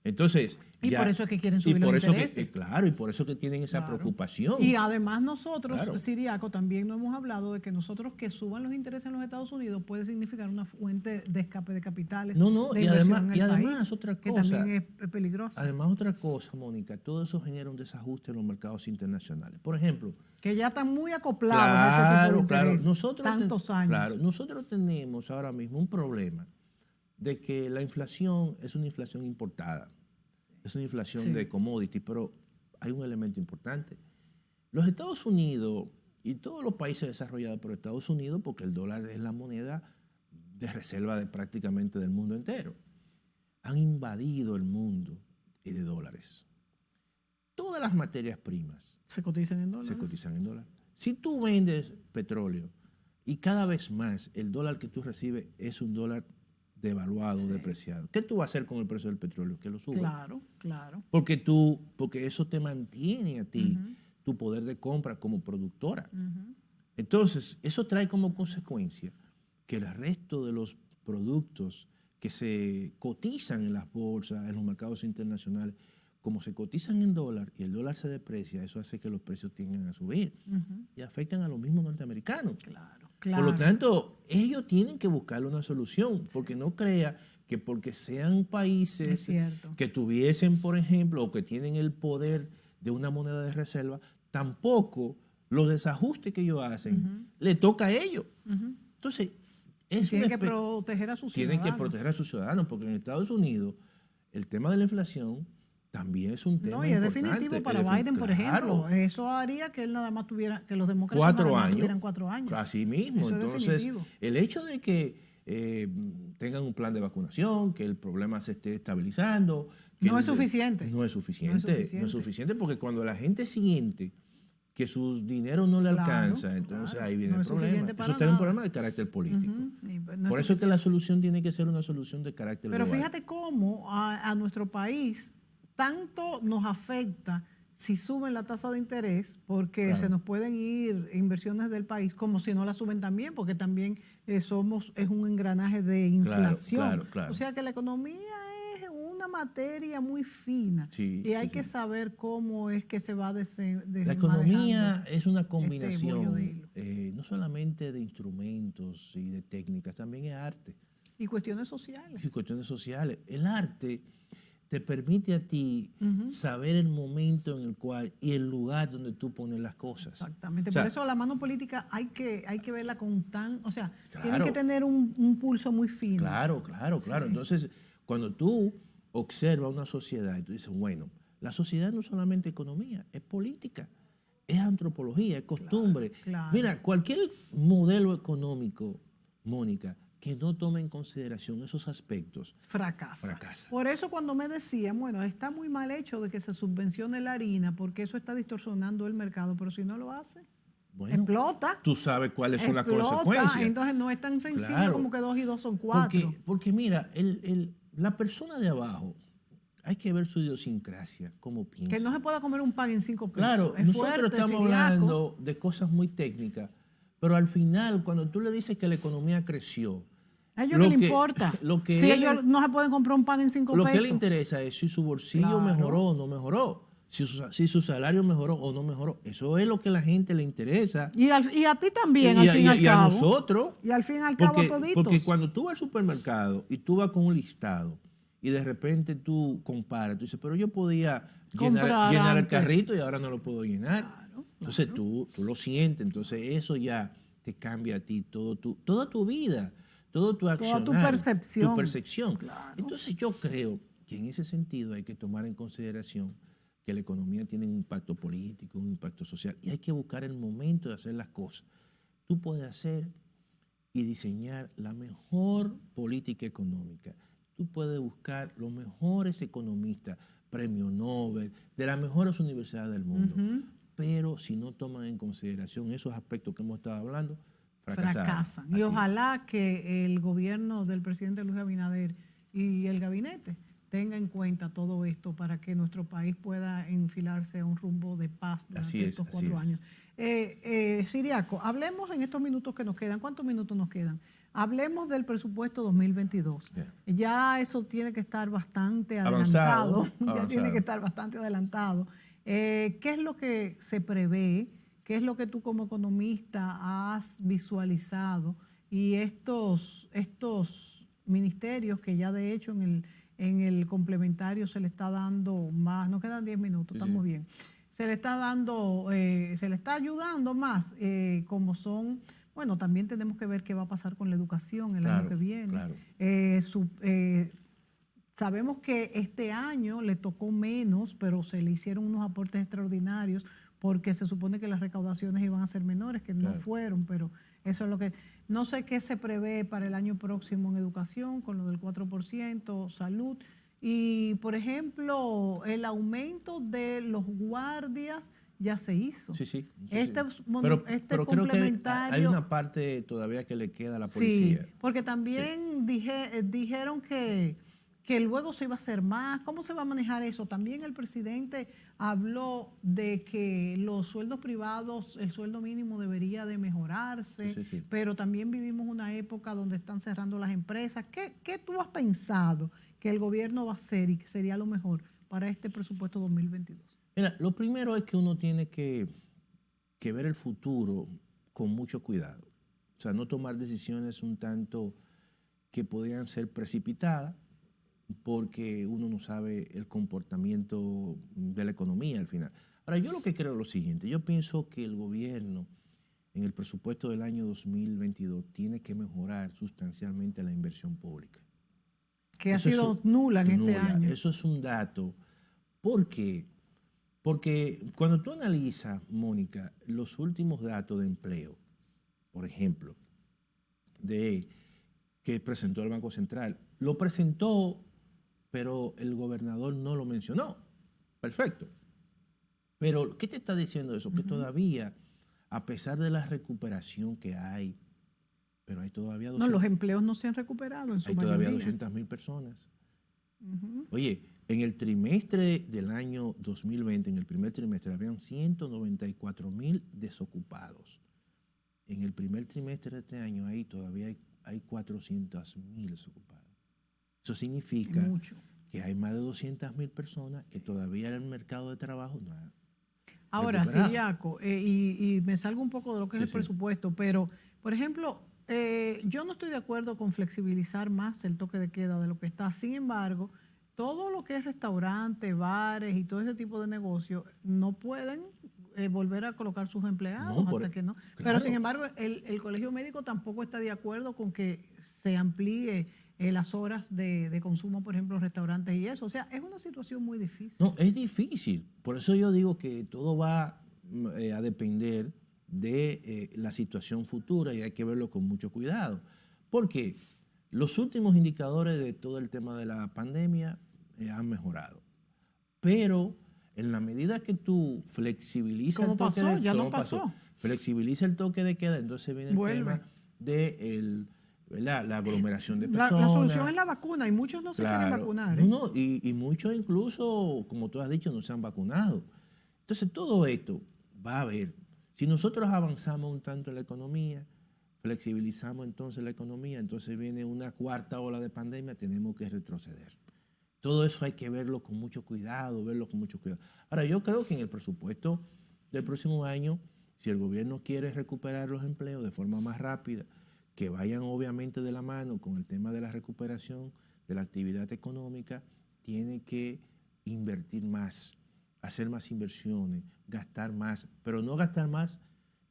Entonces, y por eso es que quieren subir los intereses. Claro, y por eso que tienen esa preocupación. Y además nosotros, Siriaco, también no hemos hablado de que nosotros que suban los intereses en los Estados Unidos puede significar una fuente de escape de capitales. Y además otra cosa. Que también es peligrosa. Además otra cosa, Mónica, todo eso genera un desajuste en los mercados internacionales. Por ejemplo, que ya están muy acoplados a este tipo de interés, tantos años. Claro, nosotros tenemos ahora mismo un problema de que la inflación es una inflación importada, es una inflación de commodity, pero hay un elemento importante. Los Estados Unidos y todos los países desarrollados por Estados Unidos, porque el dólar es la moneda de reserva prácticamente del mundo entero, han invadido el mundo de dólares. Todas las materias primas se cotizan en dólares. Si tú vendes petróleo y cada vez más el dólar que tú recibes es un dólar devaluado, depreciado, ¿qué tú vas a hacer con el precio del petróleo? Que lo suba. Claro. Porque eso te mantiene a ti tu poder de compra como productora. Entonces, eso trae como consecuencia que el resto de los productos que se cotizan en las bolsas, en los mercados internacionales, como se cotizan en dólar y el dólar se deprecia, eso hace que los precios tiendan a subir y afectan a los mismos norteamericanos. Claro. Por lo tanto, ellos tienen que buscarle una solución, porque no crea que porque sean países que tuviesen, por ejemplo, o que tienen el poder de una moneda de reserva, tampoco los desajustes que ellos hacen le toca a ellos. Entonces, tienen que proteger a sus ciudadanos. Tienen que proteger a sus ciudadanos, porque en Estados Unidos el tema de la inflación también es un tema importante. No, y es definitivo para Biden, por ejemplo. Eso haría que él nada más tuviera, que los demócratas tuvieran 4 años. Así mismo. Eso entonces, el hecho de que tengan un plan de vacunación, que el problema se esté estabilizando. No es suficiente. No es suficiente porque cuando la gente siente que su dinero no le alcanza, entonces ahí viene el problema. Eso tiene un problema de carácter político. Por eso es que la solución tiene que ser una solución de carácter global. Pero fíjate cómo a nuestro país tanto nos afecta si suben la tasa de interés, porque se nos pueden ir inversiones del país, como si no la suben también, porque también es un engranaje de inflación. O sea que la economía es una materia muy fina y hay que saber cómo es que se va La economía es una combinación no solamente de instrumentos y de técnicas, también es arte. Y cuestiones sociales. El arte te permite a ti saber el momento en el cual y el lugar donde tú pones las cosas. Exactamente. Por eso la mano política hay que verla tiene que tener un pulso muy fino. Claro. Entonces, cuando tú observas una sociedad y tú dices, bueno, la sociedad no es solamente economía, es política, es antropología, es costumbre. Mira, cualquier modelo económico, Mónica, que no tome en consideración esos aspectos, fracasa. Por eso cuando me decían, bueno, está muy mal hecho de que se subvencione la harina porque eso está distorsionando el mercado, pero si no lo hace, explota. Tú sabes cuáles son las consecuencias. Entonces no es tan sencillo como que 2 y 2 son 4. Porque mira, la persona de abajo, hay que ver su idiosincrasia, cómo piensa. Que no se pueda comer un pan en 5 pesos. Claro, nosotros estamos hablando de cosas muy técnicas, pero al final, cuando tú le dices que la economía creció, a ellos no les importa. Si ellos no se pueden comprar un pan en 5 pesos. Lo que le interesa es si su bolsillo mejoró o no mejoró, si su salario mejoró o no mejoró. Eso es lo que a la gente le interesa. Y a ti también, al fin y al cabo. Y a nosotros. Y al fin y al cabo a toditos. Porque cuando tú vas al supermercado y tú vas con un listado y de repente tú comparas, tú dices, pero yo podía llenar el carrito y ahora no lo puedo llenar. Entonces tú lo sientes, entonces eso ya te cambia a ti toda tu vida. Todo tu accionar, toda tu percepción. Entonces yo creo que en ese sentido hay que tomar en consideración que la economía tiene un impacto político, un impacto social, y hay que buscar el momento de hacer las cosas. Tú puedes hacer y diseñar la mejor política económica. Tú puedes buscar los mejores economistas, premio Nobel, de las mejores universidades del mundo, pero si no toman en consideración esos aspectos que hemos estado hablando, fracasan. Y ojalá que el gobierno del presidente Luis Abinader y el gabinete tenga en cuenta todo esto para que nuestro país pueda enfilarse a un rumbo de paz durante estos 4 años. Siriaco, hablemos en estos minutos que nos quedan. ¿Cuántos minutos nos quedan? Hablemos del presupuesto 2022. Ya eso tiene que estar bastante adelantado. Ya tiene que estar bastante adelantado. ¿Qué es lo que se prevé? ¿Qué es lo que tú como economista has visualizado? Y estos ministerios que ya de hecho en el complementario se le está dando más, nos quedan 10 minutos, estamos bien. Se le está dando, se le está ayudando más, como son, bueno, también tenemos que ver qué va a pasar con la educación el año que viene. Sabemos que este año le tocó menos, pero se le hicieron unos aportes extraordinarios porque se supone que las recaudaciones iban a ser menores, que no fueron, pero eso es lo que... No sé qué se prevé para el año próximo en educación, con lo del 4%, salud. Y, por ejemplo, el aumento de los guardias ya se hizo. Sí. Pero creo que hay una parte todavía que le queda a la policía. Sí, porque también dijeron que luego se iba a hacer más. ¿Cómo se va a manejar eso? También el presidente habló de que los sueldos privados, el sueldo mínimo debería de mejorarse, pero también vivimos una época donde están cerrando las empresas. ¿Qué tú has pensado que el gobierno va a hacer y que sería lo mejor para este presupuesto 2022? Mira, lo primero es que uno tiene que ver el futuro con mucho cuidado. O sea, no tomar decisiones un tanto que podrían ser precipitadas, porque uno no sabe el comportamiento de la economía al final. Ahora, yo lo que creo es lo siguiente. Yo pienso que el gobierno en el presupuesto del año 2022 tiene que mejorar sustancialmente la inversión pública. Que ha sido nula en este año. Eso es un dato. ¿Por qué? Porque cuando tú analizas, Mónica, los últimos datos de empleo, por ejemplo, que presentó el Banco Central, lo presentó, pero el gobernador no lo mencionó. Perfecto. Pero, ¿qué te está diciendo eso? Que todavía, a pesar de la recuperación que hay, pero hay todavía... No, los empleos no se han recuperado en su mayoría. Hay todavía 200.000 personas. Oye, en el trimestre del año 2020, en el primer trimestre, habían 194.000 desocupados. En el primer trimestre de este año, ahí todavía hay 400.000 desocupados. Eso significa que hay más de 200.000 personas que todavía en el mercado de trabajo no han Ahora, Siriaco, y me salgo un poco de lo que es el presupuesto, pero, por ejemplo, yo no estoy de acuerdo con flexibilizar más el toque de queda de lo que está. Sin embargo, todo lo que es restaurantes, bares y todo ese tipo de negocios no pueden volver a colocar sus empleados hasta que no. Claro. Pero, sin embargo, el Colegio Médico tampoco está de acuerdo con que se amplíe las horas de consumo, por ejemplo, en restaurantes y eso. O sea, es una situación muy difícil. No, es difícil. Por eso yo digo que todo va a depender de la situación futura y hay que verlo con mucho cuidado. Porque los últimos indicadores de todo el tema de la pandemia han mejorado. Pero en la medida que tú flexibilizas el toque de queda, flexibiliza el toque de queda, entonces viene el tema de la aglomeración de personas. La solución es la vacuna y muchos no se quieren vacunar. Y muchos incluso, como tú has dicho, no se han vacunado. Entonces todo esto va a haber. Si nosotros avanzamos un tanto en la economía, flexibilizamos entonces la economía, entonces viene una cuarta ola de pandemia, tenemos que retroceder. Todo eso hay que verlo con mucho cuidado, Ahora, yo creo que en el presupuesto del próximo año, si el gobierno quiere recuperar los empleos de forma más rápida, que vayan obviamente de la mano con el tema de la recuperación de la actividad económica, tiene que invertir más, hacer más inversiones, gastar más, pero no gastar más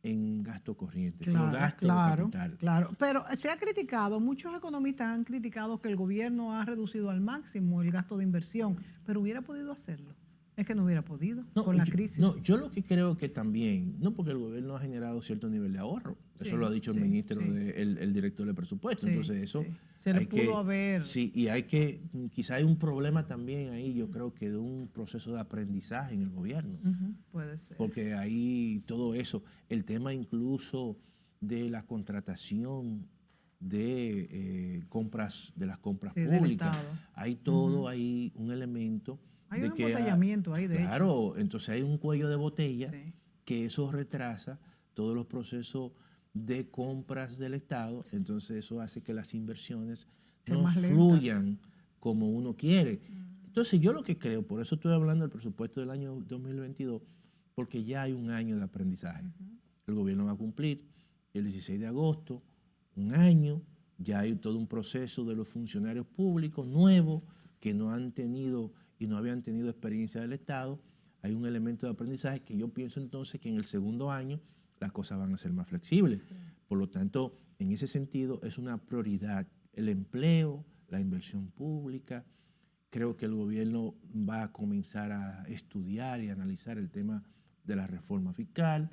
en gasto corriente, sino gasto de capital. Claro, pero se ha criticado, muchos economistas han criticado que el gobierno ha reducido al máximo el gasto de inversión, pero hubiera podido hacerlo. Es que no hubiera podido con la crisis. No, yo lo que creo que también, no porque el gobierno ha generado cierto nivel de ahorro, eso lo ha dicho el ministro, el director del presupuesto, entonces eso se le pudo haber. Sí, y hay que, quizá hay un problema también ahí, yo creo que de un proceso de aprendizaje en el gobierno. Puede ser. Porque ahí todo eso, el tema incluso de la contratación de compras, de las compras del públicas. Estado. Hay todo ahí un elemento Hay de un que embotellamiento ahí, de hecho. claro, entonces hay un cuello de botella Sí. que eso retrasa todos los procesos de compras del Estado, entonces eso hace que las inversiones Sean no más lentas. fluyan como uno quiere. Entonces yo lo que creo, por eso estoy hablando del presupuesto del año 2022, porque ya hay un año de aprendizaje. El gobierno va a cumplir el 16 de agosto, un año, ya hay todo un proceso de los funcionarios públicos nuevos que no han tenido y no habían tenido experiencia del Estado. Hay un elemento de aprendizaje que yo pienso entonces que en el segundo año las cosas van a ser más flexibles. Sí. Por lo tanto, en ese sentido es una prioridad el empleo, la inversión pública. Creo que el gobierno va a comenzar a estudiar y analizar el tema de la reforma fiscal.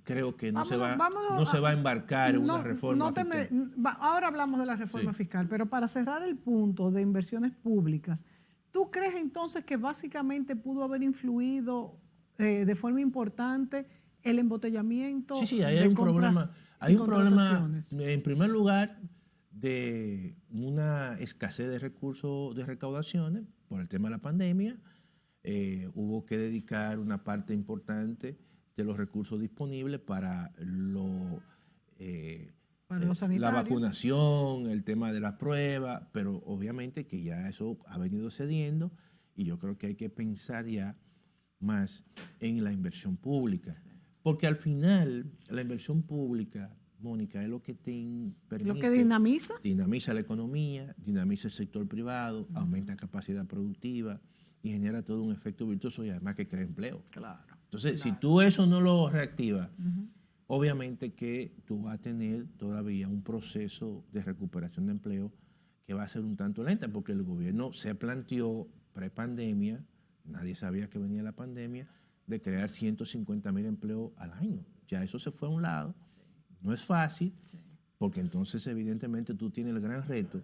Creo que no se va a embarcar en una reforma fiscal. Ahora hablamos de la reforma fiscal, pero para cerrar el punto de inversiones públicas, ¿tú crees entonces que básicamente pudo haber influido de forma importante el embotellamiento? Sí, ahí hay un problema. Hay un problema, en primer lugar, de una escasez de recursos de recaudaciones por el tema de la pandemia. Hubo que dedicar una parte importante de los recursos disponibles para la vacunación, el tema de las pruebas, pero obviamente que ya eso ha venido cediendo y yo creo que hay que pensar ya más en la inversión pública. Sí. Porque al final la inversión pública, Mónica, es lo que te permite... Lo que dinamiza. Dinamiza la economía, dinamiza el sector privado, aumenta capacidad productiva y genera todo un efecto virtuoso y además que crea empleo. Claro. Entonces, si tú eso no lo reactivas, obviamente que tú vas a tener todavía un proceso de recuperación de empleo que va a ser un tanto lenta, porque el gobierno se planteó prepandemia, nadie sabía que venía la pandemia, de crear 150,000 empleos al año. Ya eso se fue a un lado. No es fácil, porque entonces evidentemente tú tienes el gran reto,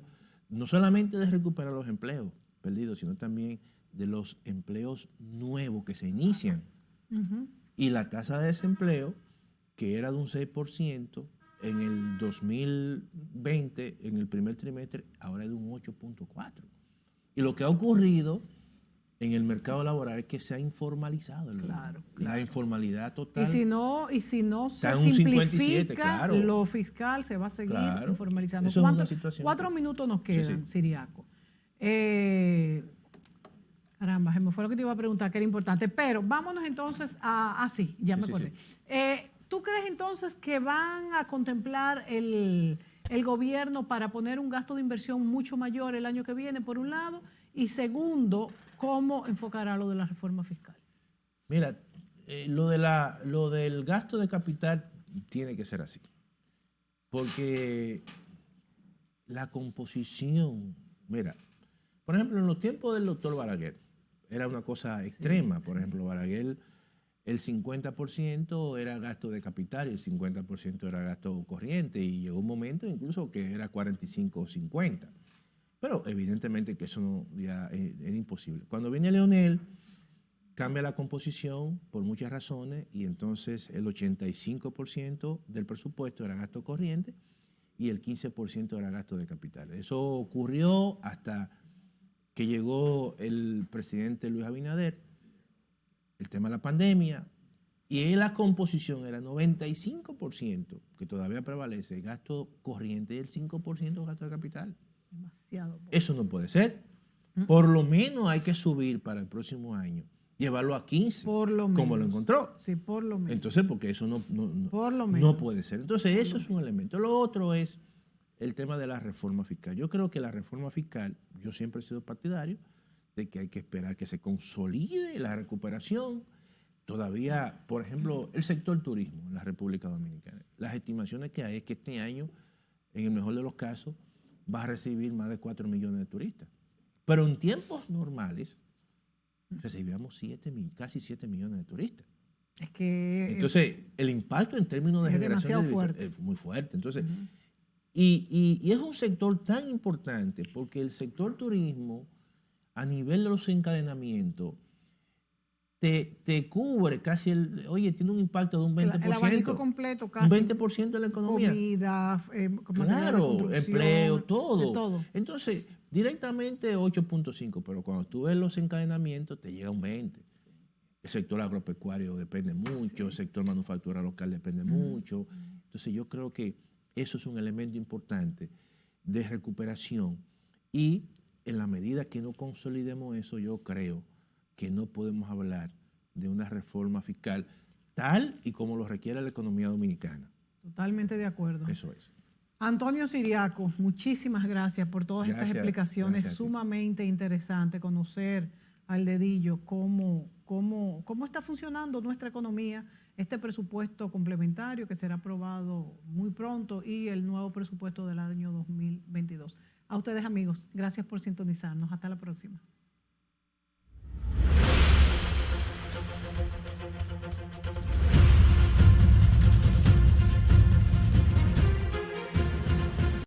no solamente de recuperar los empleos perdidos, sino también de los empleos nuevos que se inician. Y la tasa de desempleo, que era de un 6% en el 2020, en el primer trimestre, ahora es de un 8.4%. Y lo que ha ocurrido en el mercado laboral es que se ha informalizado. La informalidad total. Y si no se simplifica 57, claro. Lo fiscal, se va a seguir informalizando. Eso es una situación. 4 minutos nos quedan, Ciriaco. Caramba, se me fue lo que te iba a preguntar, que era importante. Pero vámonos entonces a... sí, ya me acordé. ¿Tú crees entonces que van a contemplar el gobierno para poner un gasto de inversión mucho mayor el año que viene, por un lado? Y segundo, ¿cómo enfocará lo de la reforma fiscal? Mira, lo del gasto de capital tiene que ser así. Porque la composición... Mira, por ejemplo, en los tiempos del doctor Balaguer, era una cosa extrema. Por ejemplo, Balaguer, el 50% era gasto de capital y el 50% era gasto corriente. Y llegó un momento incluso que era 45 o 50. Pero evidentemente que eso no, ya era imposible. Cuando viene Leonel, cambia la composición por muchas razones y entonces el 85% del presupuesto era gasto corriente y el 15% era gasto de capital. Eso ocurrió hasta que llegó el presidente Luis Abinader, el tema de la pandemia, y la composición era 95%, que todavía prevalece, gasto corriente y el 5% gasto de capital. Demasiado. Eso no puede ser. Por lo menos hay que subir para el próximo año, llevarlo a 15, por lo menos. Como lo encontró. Sí, por lo menos. Entonces, porque eso no puede ser. Entonces, eso es un elemento. Lo otro es el tema de la reforma fiscal. Yo creo que la reforma fiscal, yo siempre he sido partidario de que hay que esperar que se consolide la recuperación. Todavía, por ejemplo, el sector turismo en la República Dominicana. Las estimaciones que hay es que este año, en el mejor de los casos, va a recibir más de 4 millones de turistas. Pero en tiempos normales recibíamos casi 7 millones de turistas. Es que... Entonces, el impacto en términos de generación de divisas es muy fuerte. Entonces, y es un sector tan importante porque el sector turismo, a nivel de los encadenamientos, te cubre casi oye, tiene un impacto de un 20%. El abanico completo casi. Un 20% de la economía. Comida, Claro, empleo, de todo. todo. Entonces, directamente 8.5, pero cuando tú ves los encadenamientos, te llega un 20. El sector agropecuario depende mucho, el sector manufactura local depende mucho. Entonces, yo creo que eso es un elemento importante de recuperación y en la medida que no consolidemos eso, yo creo que no podemos hablar de una reforma fiscal tal y como lo requiere la economía dominicana. Totalmente de acuerdo. Eso es. Antonio Siriaco, muchísimas gracias por todas estas explicaciones sumamente interesantes, conocer al dedillo cómo está funcionando nuestra economía, este presupuesto complementario que será aprobado muy pronto y el nuevo presupuesto del año 2022. A ustedes, amigos, gracias por sintonizarnos. Hasta la próxima.